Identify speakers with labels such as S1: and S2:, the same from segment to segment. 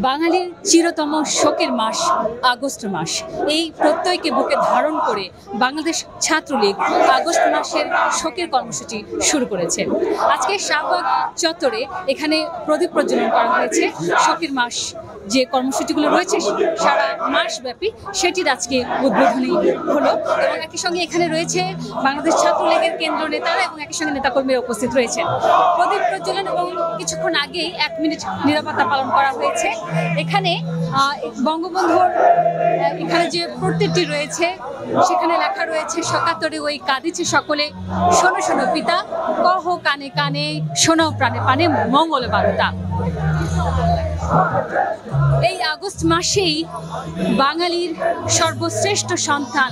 S1: বাঙালির চিরতম শোকের মাস আগস্ট মাস। এই প্রত্যয়কে বুকে ধারণ করে বাংলাদেশ ছাত্রলীগ আগস্ট মাসের শোকের কর্মসূচি শুরু করেছে। আজকে শাহবাগ চত্বরে এখানে প্রদীপ প্রজ্বলন করা হয়েছে। শোকের মাস যে কর্মসূচিগুলো রয়েছে সারা মাস ব্যাপী সেটির আজকে উদ্বোধনী হলো এবং একই সঙ্গে এখানে রয়েছে বাংলাদেশ ছাত্রলীগের কেন্দ্র নেতারা এবং একই সঙ্গে নেতাকর্মীরা উপস্থিত রয়েছেন। প্রদীপ প্রজ্বলন এবং কিছুক্ষণ আগেই 1 মিনিট নিরাপত্তা পালন করা হয়েছে। এখানে বঙ্গবন্ধুর এখানে যে প্রত্যেকটি রয়েছে সেখানে লেখা রয়েছে সকাতরে ওই কাঁদিছে সকলে, শোনো শোনো পিতা, কহ কানে কানে, শোনাও প্রাণে প্রাণে, মঙ্গল বার্তা। এই আগস্ট মাসেই বাঙালির সর্বশ্রেষ্ঠ সন্তান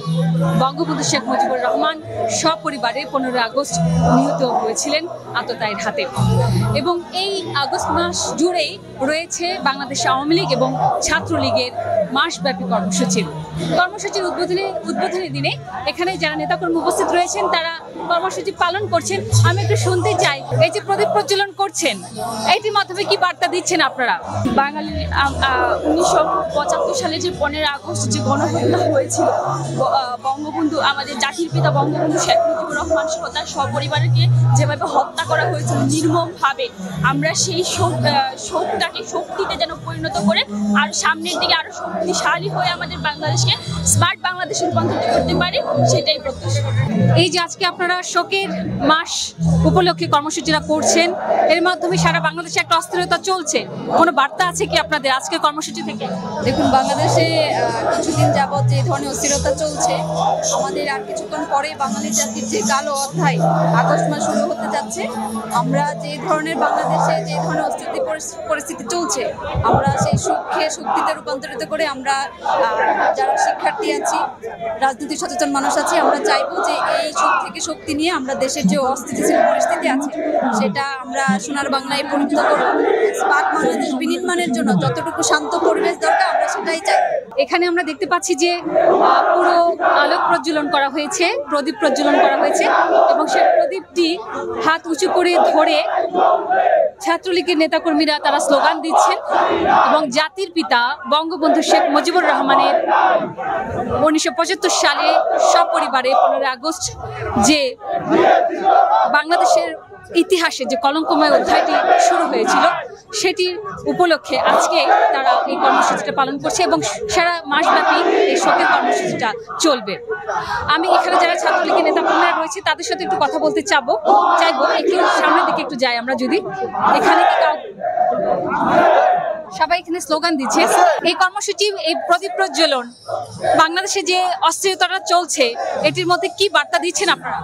S1: বঙ্গবন্ধু শেখ মুজিবুর রহমান সপরিবারে 15 আগস্ট নিহত হয়েছিলেন আততায়ীর হাতে এবং এই আগস্ট মাস জুড়েই রয়েছে বাংলাদেশ আওয়ামী লীগ এবং ছাত্রলীগের মাসব্যাপী কর্মসূচির উদ্বোধনী দিনে এখানে যারা নেতাকর্মী উপস্থিত রয়েছেন তারা কর্মসূচি পালন করছেন। আমি একটু শুনতে চাই, এই যে প্রদীপ প্রজ্বলন করছেন এইটির মাধ্যমে কি বার্তা দিচ্ছেন আপনারা?
S2: বাঙালির 1975 সালে যে 15 আগস্ট যে গণহত্যা হয়েছিল, বঙ্গবন্ধু আমাদের জাতির পিতা বঙ্গবন্ধু শেখ মুজিবুর রহমান সহ তার সপরিবারকে যেভাবে হত্যা করা হয়েছিল নির্মমভাবে, আমরা সেই শোকটাকে শক্তিতে যেন পরিণত করে আর সামনের দিকে আরো শক্তিশালী হয়ে আমাদের বাংলাদেশকে স্মার্ট বাংলাদেশে রূপান্তরিত করতে পারি, সেটাই প্রত্যাশা।
S1: এই যে আজকে আপনারা শোকের মাস উপলক্ষে কর্মসূচিরা করছেন, এর মাধ্যমে সারা বাংলাদেশে একটা অস্থিরতা চলছে, কোনো বার্তা আছে কি আপনাদের আজকের কর্মসূচি থেকে?
S3: দেখুন, বাংলাদেশে কিছুদিন যাবৎ যে ধরনের অস্থিরতা চলছে, আমাদের আর কিছুক্ষণ পরে বাঙালি জাতির যে কালো অধ্যায় আগস্ট মাস শুরু হতে যাচ্ছে। আমরা যে ধরনের বাংলাদেশে যে ধরনের অস্থিতি পরিস্থিতি চলছে, আমরা সেই সুখকে শক্তিতে রূপান্তরিত করে আমরা যারা শিক্ষার্থী আছি, রাজনৈতিক সচেতন মানুষ আছি, আমরা চাইবো যে এই সুখ থেকে শক্তি নিয়ে আমরা দেশের যে অস্থিতিশীল পরিস্থিতি আছে সেটা আমরা সোনার বাংলায় পরিণত করবো। স্মার্ট বাংলাদেশ বিনির্মাণের জন্য যতটুকু শান্ত পরিবেশ দরকার আমরা সেটাই চাই।
S1: এখানে আমরা দেখতে পাচ্ছি যে পুরো আলোক প্রজ্বলন করা হয়েছে, প্রদীপ প্রজ্বলন করা হয়েছে এবং সেই প্রদীপটি হাত উঁচু করে ধরে ছাত্রলীগের নেতাকর্মীরা তারা স্লোগান দিচ্ছেন এবং জাতির পিতা বঙ্গবন্ধু শেখ মুজিবুর রহমানের 1975 সালে সপরিবারে 15 আগস্ট যে বাংলাদেশের ইতিহাসে যে কলঙ্কময় অধ্যায়টি শুরু হয়েছিল সেটির উপলক্ষে আজকে তারা এই কর্মসূচিটা পালন করছে এবং সারা মাসব্যাপী এই শোকের কর্মসূচিটা চলবে। আমি এখানে যারা ছাত্রলীগের নেতাকর্মীরা রয়েছে তাদের সাথে একটু কথা বলতে চাইবো একটু সামনের দিকে একটু যাই আমরা, যদি এখানে কি সবাই এখানে স্লোগান দিচ্ছে। এই কর্মসূচি, এই প্রদীপ প্রজ্বলন বাংলাদেশে যে অস্থিরতাটা চলছে এটির মধ্যে কি বার্তা দিচ্ছেন আপনারা?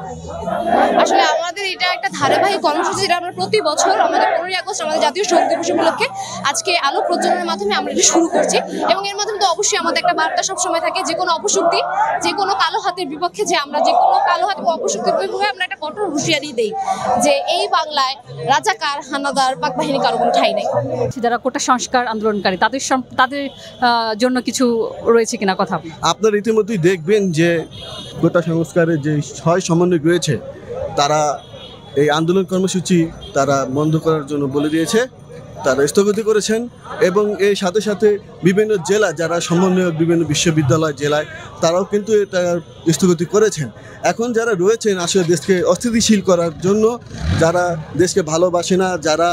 S2: আসলে আমাদের এটা একটা ধারাবাহিক কর্মসূচি যেটা আমরা প্রতি বছর আমাদের 15 আগস্ট আমাদের জাতীয় শোক দিবস উপলক্ষে আজকে আলোক প্রজ্বলনের মাধ্যমে আমরা এটা শুরু করছি এবং এর মাধ্যমে তো অবশ্যই আমাদের একটা বার্তা সবসময় থাকে, যে কোনো অপশক্তি, যে কোনো কালো হাতের বিপক্ষে, যে আমরা যে কোনো কালো হাত বা অপশক্তির বিপক্ষে আমরা একটা কঠোর হুঁশিয়ারি দিই যে এই বাংলায় রাজাকার, হানাদার, পাক বাহিনী কারো কোনো ঠাঁই নেই।
S1: যারা কোটা সংস্কার আন্দোলনকারী তাদের জন্য কিছু রয়েছে কিনা কথা?
S4: আপনারা ইতিমধ্যেই দেখবেন যে কোটা সংস্কারের যে 6 সমন্বয়ক রয়েছে তারা এই আন্দোলন কর্মসূচি তারা বন্ধ করার জন্য বলে দিয়েছে, তারা স্থগিত করেছেন এবং এর সাথে সাথে বিভিন্ন জেলা যারা সমন্বয়ক বিভিন্ন বিশ্ববিদ্যালয় জেলায় তারাও কিন্তু এটা স্থগিত করেছেন। এখন যারা রয়েছেন আসলে দেশকে অস্থিতিশীল করার জন্য, যারা দেশকে ভালোবাসে না, যারা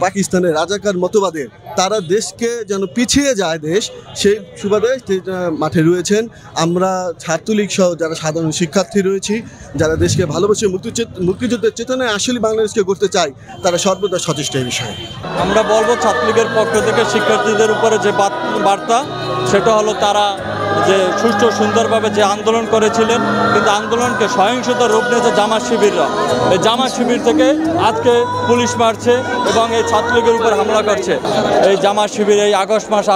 S4: পাকিস্তানের রাজাকার মতবাদের, তারা দেশকে যেন পিছিয়ে যায় দেশ, সেই সুবাদে মাঠে রয়েছেন। আমরা ছাত্রলীগ সহ যারা সাধারণ শিক্ষার্থী রয়েছি, যারা দেশকে ভালোবাসে, মুক্তিযুদ্ধের চেতনায় আসলে বাংলাদেশকে করতে চাই, তারা সর্বদা সচেষ্ট এই বিষয়ে।
S5: আমরা বলবো ছাত্রলীগের পক্ষ থেকে শিক্ষার্থীদের উপরে যে বার্তা, সেটা হলো তারা যে সুষ্ঠু সুন্দরভাবে যে আন্দোলন করেছিলেন, কিন্তু আন্দোলনকে সহিংসতার রূপ নিয়েছে জামাত শিবিররা। এই জামাত শিবির থেকে আজকে পুলিশ মারছে এবং এই ছাত্রলীগের উপর হামলা করছে। এই জামাত শিবির এই আগস্ট মাস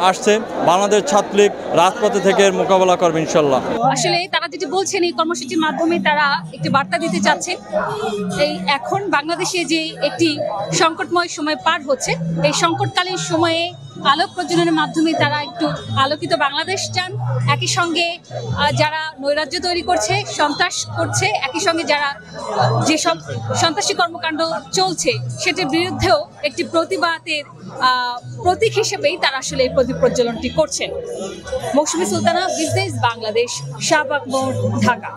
S5: আসছে, বাংলাদেশ ছাত্রলীগ রাজপথে থেকে মোকাবেলা করবে ইনশাল্লাহ।
S1: আসলে তারা যেটি বলছেন এই কর্মসূচির মাধ্যমে তারা একটি বার্তা দিতে চাচ্ছে, এই এখন বাংলাদেশে যে একটি সংকটময় সময় পার হচ্ছে, এই সংকটকালীন সময়ে আলোক প্রজ্বলনের মাধ্যমে তারা একটু আলোকিত বাংলাদেশ চান। একই সঙ্গে যারা নৈরাজ্য তৈরি করছে, সন্ত্রাস করছে, একই সঙ্গে যারা যেসব সন্ত্রাসী কর্মকাণ্ড চলছে সেটির বিরুদ্ধেও একটি প্রতিবাদের প্রতীক হিসেবেই তারা আসলে এই প্রদীপ প্রজ্বলনটি করছেন। মৌসুমী সুলতানা, বিজনেস বাংলাদেশ, শাহবাগ মোড়, ঢাকা।